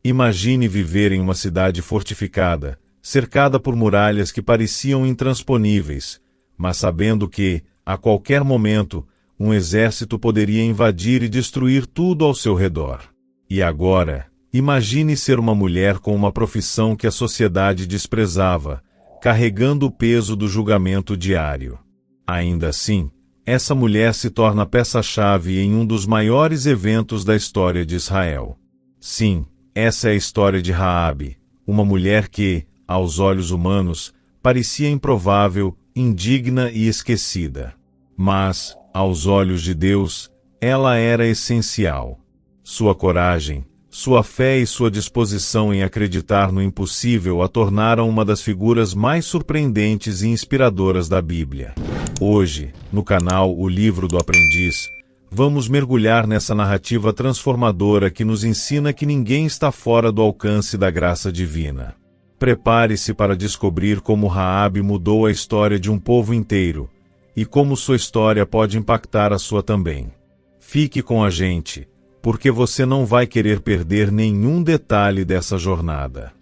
Imagine viver em uma cidade fortificada, cercada por muralhas que pareciam intransponíveis, mas sabendo que, a qualquer momento, um exército poderia invadir e destruir tudo ao seu redor. E agora, imagine ser uma mulher com uma profissão que a sociedade desprezava, carregando o peso do julgamento diário. Ainda assim, essa mulher se torna peça-chave em um dos maiores eventos da história de Israel. Sim, essa é a história de Raabe, uma mulher que, aos olhos humanos, parecia improvável, indigna e esquecida. Mas, aos olhos de Deus, ela era essencial. Sua coragem, sua fé e sua disposição em acreditar no impossível a tornaram uma das figuras mais surpreendentes e inspiradoras da Bíblia. Hoje, no canal O Livro do Aprendiz, vamos mergulhar nessa narrativa transformadora que nos ensina que ninguém está fora do alcance da graça divina. Prepare-se para descobrir como Raabe mudou a história de um povo inteiro, e como sua história pode impactar a sua também. Fique com a gente, porque você não vai querer perder nenhum detalhe dessa jornada.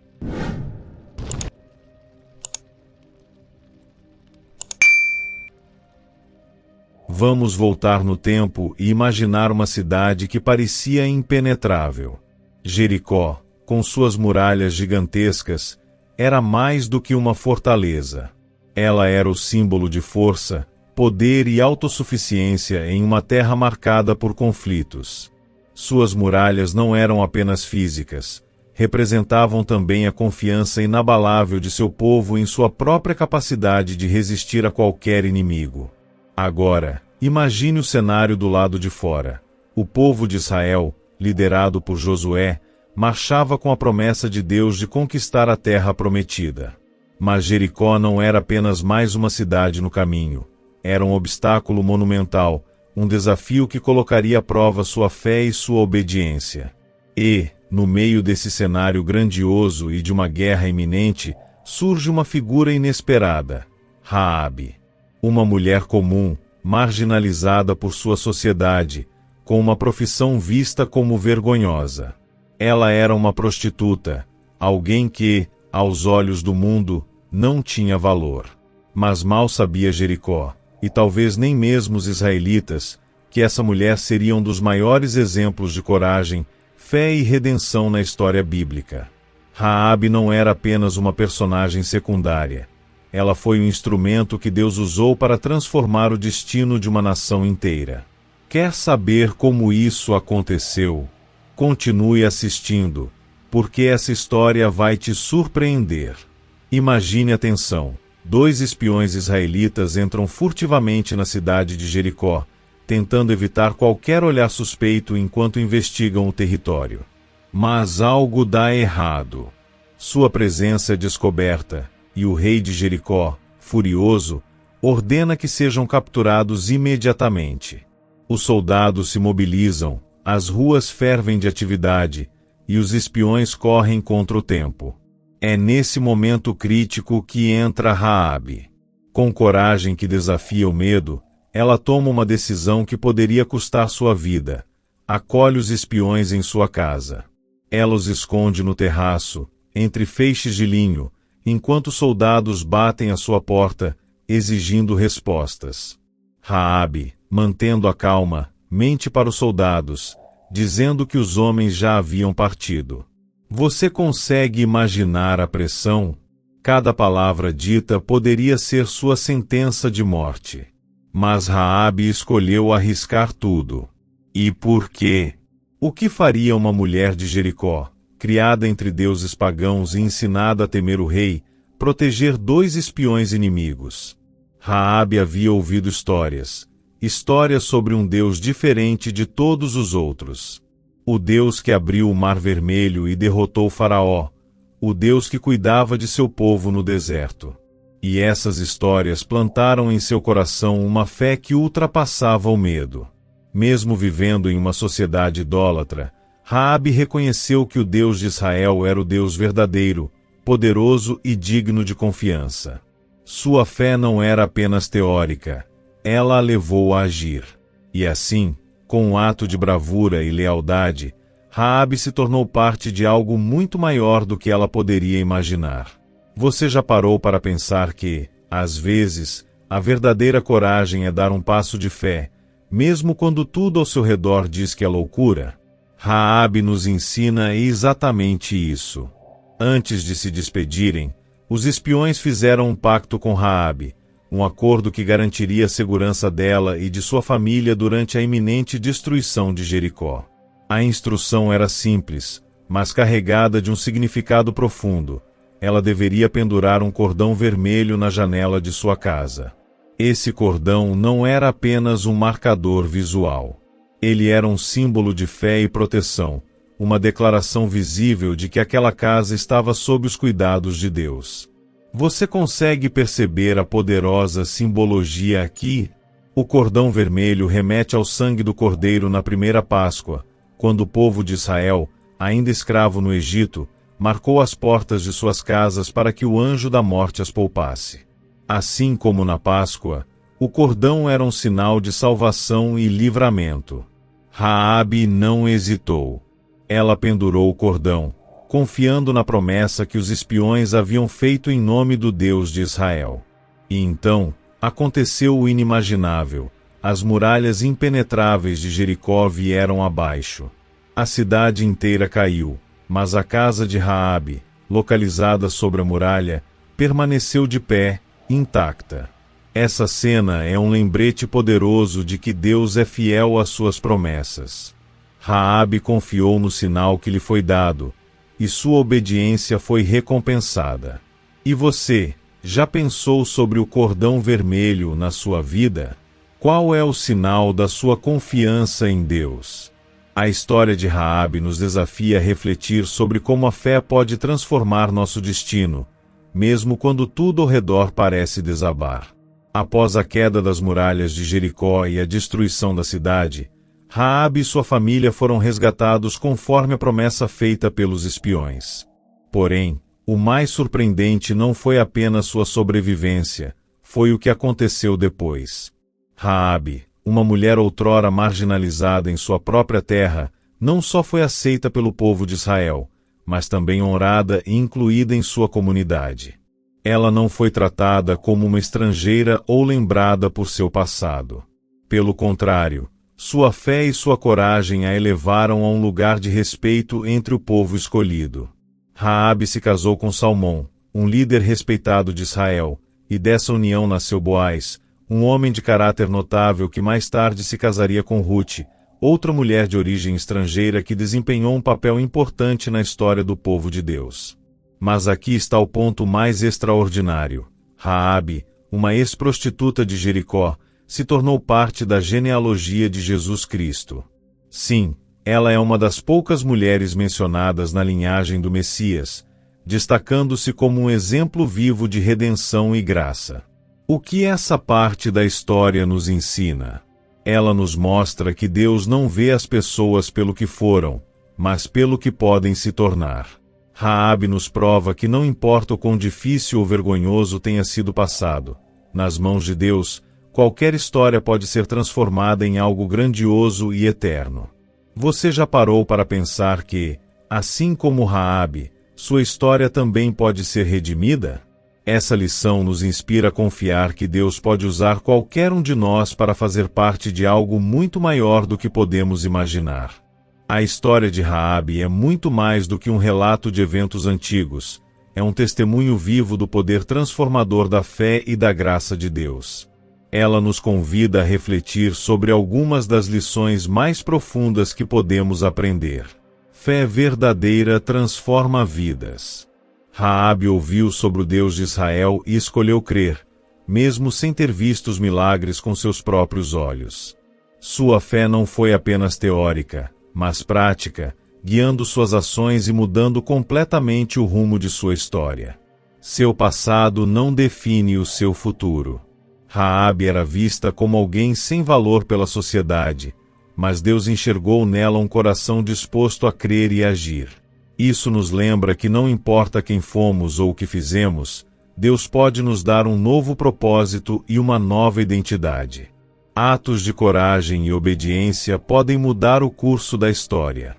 Vamos voltar no tempo e imaginar uma cidade que parecia impenetrável. Jericó, com suas muralhas gigantescas, era mais do que uma fortaleza. Ela era o símbolo de força, poder e autossuficiência em uma terra marcada por conflitos. Suas muralhas não eram apenas físicas, representavam também a confiança inabalável de seu povo em sua própria capacidade de resistir a qualquer inimigo. Agora, imagine o cenário do lado de fora. O povo de Israel, liderado por Josué, marchava com a promessa de Deus de conquistar a terra prometida. Mas Jericó não era apenas mais uma cidade no caminho. Era um obstáculo monumental, um desafio que colocaria à prova sua fé e sua obediência. E, no meio desse cenário grandioso e de uma guerra iminente, surge uma figura inesperada: Raabe. Uma mulher comum, marginalizada por sua sociedade, com uma profissão vista como vergonhosa. Ela era uma prostituta, alguém que, aos olhos do mundo, não tinha valor. Mas mal sabia Jericó, e talvez nem mesmo os israelitas, que essa mulher seria um dos maiores exemplos de coragem, fé e redenção na história bíblica. Raabe não era apenas uma personagem secundária. Ela foi um instrumento que Deus usou para transformar o destino de uma nação inteira. Quer saber como isso aconteceu? Continue assistindo, porque essa história vai te surpreender. Imagine a tensão. 2 espiões israelitas entram furtivamente na cidade de Jericó, tentando evitar qualquer olhar suspeito enquanto investigam o território. Mas algo dá errado. Sua presença é descoberta, e o rei de Jericó, furioso, ordena que sejam capturados imediatamente. Os soldados se mobilizam, as ruas fervem de atividade, e os espiões correm contra o tempo. É nesse momento crítico que entra Raabe. Com coragem que desafia o medo, ela toma uma decisão que poderia custar sua vida. Acolhe os espiões em sua casa. Ela os esconde no terraço, entre feixes de linho, enquanto soldados batem à sua porta, exigindo respostas. Raabe, mantendo a calma, mente para os soldados, dizendo que os homens já haviam partido. Você consegue imaginar a pressão? Cada palavra dita poderia ser sua sentença de morte. Mas Raabe escolheu arriscar tudo. E por quê? O que faria uma mulher de Jericó, criada entre deuses pagãos e ensinada a temer o rei, proteger 2 espiões inimigos? Raabe havia ouvido histórias sobre um Deus diferente de todos os outros. O Deus que abriu o Mar Vermelho e derrotou Faraó, o Deus que cuidava de seu povo no deserto. E essas histórias plantaram em seu coração uma fé que ultrapassava o medo. Mesmo vivendo em uma sociedade idólatra, Raabe reconheceu que o Deus de Israel era o Deus verdadeiro, poderoso e digno de confiança. Sua fé não era apenas teórica, ela a levou a agir. E assim, com um ato de bravura e lealdade, Raabe se tornou parte de algo muito maior do que ela poderia imaginar. Você já parou para pensar que, às vezes, a verdadeira coragem é dar um passo de fé, mesmo quando tudo ao seu redor diz que é loucura? Raabe nos ensina exatamente isso. Antes de se despedirem, os espiões fizeram um pacto com Raabe, um acordo que garantiria a segurança dela e de sua família durante a iminente destruição de Jericó. A instrução era simples, mas carregada de um significado profundo. Ela deveria pendurar um cordão vermelho na janela de sua casa. Esse cordão não era apenas um marcador visual. Ele era um símbolo de fé e proteção, uma declaração visível de que aquela casa estava sob os cuidados de Deus. Você consegue perceber a poderosa simbologia aqui? O cordão vermelho remete ao sangue do Cordeiro na primeira Páscoa, quando o povo de Israel, ainda escravo no Egito, marcou as portas de suas casas para que o anjo da morte as poupasse. Assim como na Páscoa, o cordão era um sinal de salvação e livramento. Raabe não hesitou. Ela pendurou o cordão, confiando na promessa que os espiões haviam feito em nome do Deus de Israel. E então, aconteceu o inimaginável. As muralhas impenetráveis de Jericó vieram abaixo. A cidade inteira caiu, mas a casa de Raabe, localizada sobre a muralha, permaneceu de pé, intacta. Essa cena é um lembrete poderoso de que Deus é fiel às suas promessas. Raabe confiou no sinal que lhe foi dado, e sua obediência foi recompensada. E você, já pensou sobre o cordão vermelho na sua vida? Qual é o sinal da sua confiança em Deus? A história de Raabe nos desafia a refletir sobre como a fé pode transformar nosso destino, mesmo quando tudo ao redor parece desabar. Após a queda das muralhas de Jericó e a destruição da cidade, Raabe e sua família foram resgatados conforme a promessa feita pelos espiões. Porém, o mais surpreendente não foi apenas sua sobrevivência, foi o que aconteceu depois. Raabe, uma mulher outrora marginalizada em sua própria terra, não só foi aceita pelo povo de Israel, mas também honrada e incluída em sua comunidade. Ela não foi tratada como uma estrangeira ou lembrada por seu passado. Pelo contrário, sua fé e sua coragem a elevaram a um lugar de respeito entre o povo escolhido. Raabe se casou com Salmão, um líder respeitado de Israel, e dessa união nasceu Boaz, um homem de caráter notável que mais tarde se casaria com Rute, outra mulher de origem estrangeira que desempenhou um papel importante na história do povo de Deus. Mas aqui está o ponto mais extraordinário. Raabe, uma ex-prostituta de Jericó, se tornou parte da genealogia de Jesus Cristo. Sim, ela é uma das poucas mulheres mencionadas na linhagem do Messias, destacando-se como um exemplo vivo de redenção e graça. O que essa parte da história nos ensina? Ela nos mostra que Deus não vê as pessoas pelo que foram, mas pelo que podem se tornar. Raabe nos prova que não importa o quão difícil ou vergonhoso tenha sido passado, nas mãos de Deus, qualquer história pode ser transformada em algo grandioso e eterno. Você já parou para pensar que, assim como Raabe, sua história também pode ser redimida? Essa lição nos inspira a confiar que Deus pode usar qualquer um de nós para fazer parte de algo muito maior do que podemos imaginar. A história de Raabe é muito mais do que um relato de eventos antigos, é um testemunho vivo do poder transformador da fé e da graça de Deus. Ela nos convida a refletir sobre algumas das lições mais profundas que podemos aprender. Fé verdadeira transforma vidas. Raabe ouviu sobre o Deus de Israel e escolheu crer, mesmo sem ter visto os milagres com seus próprios olhos. Sua fé não foi apenas teórica, mas prática, guiando suas ações e mudando completamente o rumo de sua história. Seu passado não define o seu futuro. Raabe era vista como alguém sem valor pela sociedade, mas Deus enxergou nela um coração disposto a crer e agir. Isso nos lembra que não importa quem fomos ou o que fizemos, Deus pode nos dar um novo propósito e uma nova identidade. Atos de coragem e obediência podem mudar o curso da história.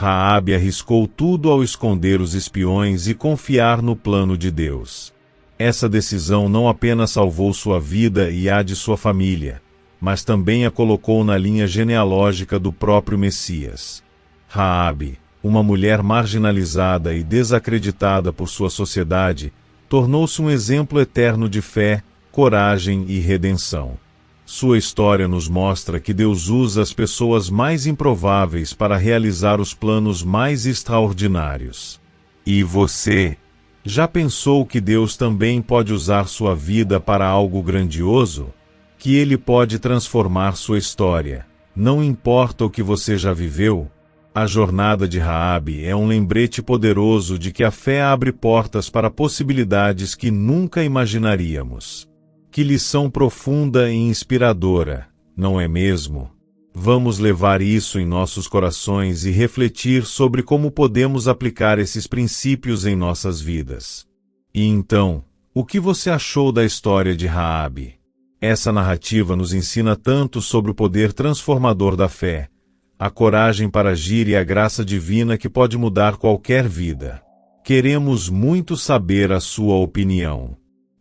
Raabe arriscou tudo ao esconder os espiões e confiar no plano de Deus. Essa decisão não apenas salvou sua vida e a de sua família, mas também a colocou na linha genealógica do próprio Messias. Raabe, uma mulher marginalizada e desacreditada por sua sociedade, tornou-se um exemplo eterno de fé, coragem e redenção. Sua história nos mostra que Deus usa as pessoas mais improváveis para realizar os planos mais extraordinários. E você? Já pensou que Deus também pode usar sua vida para algo grandioso? Que Ele pode transformar sua história, não importa o que você já viveu? A jornada de Raabe é um lembrete poderoso de que a fé abre portas para possibilidades que nunca imaginaríamos. Que lição profunda e inspiradora, não é mesmo? Vamos levar isso em nossos corações e refletir sobre como podemos aplicar esses princípios em nossas vidas. E então, o que você achou da história de Raabe? Essa narrativa nos ensina tanto sobre o poder transformador da fé, a coragem para agir e a graça divina que pode mudar qualquer vida. Queremos muito saber a sua opinião.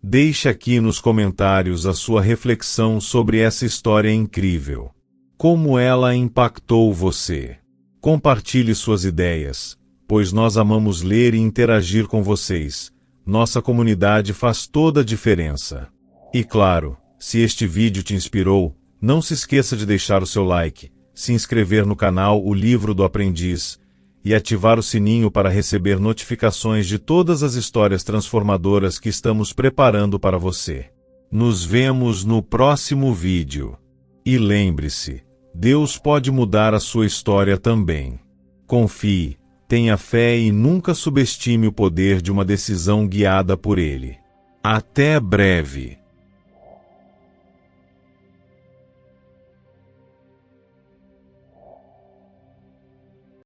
Deixe aqui nos comentários a sua reflexão sobre essa história incrível. Como ela impactou você? Compartilhe suas ideias, pois nós amamos ler e interagir com vocês. Nossa comunidade faz toda a diferença. E claro, se este vídeo te inspirou, não se esqueça de deixar o seu like, se inscrever no canal O Livro do Aprendiz e ativar o sininho para receber notificações de todas as histórias transformadoras que estamos preparando para você. Nos vemos no próximo vídeo. E lembre-se, Deus pode mudar a sua história também. Confie, tenha fé e nunca subestime o poder de uma decisão guiada por Ele. Até breve!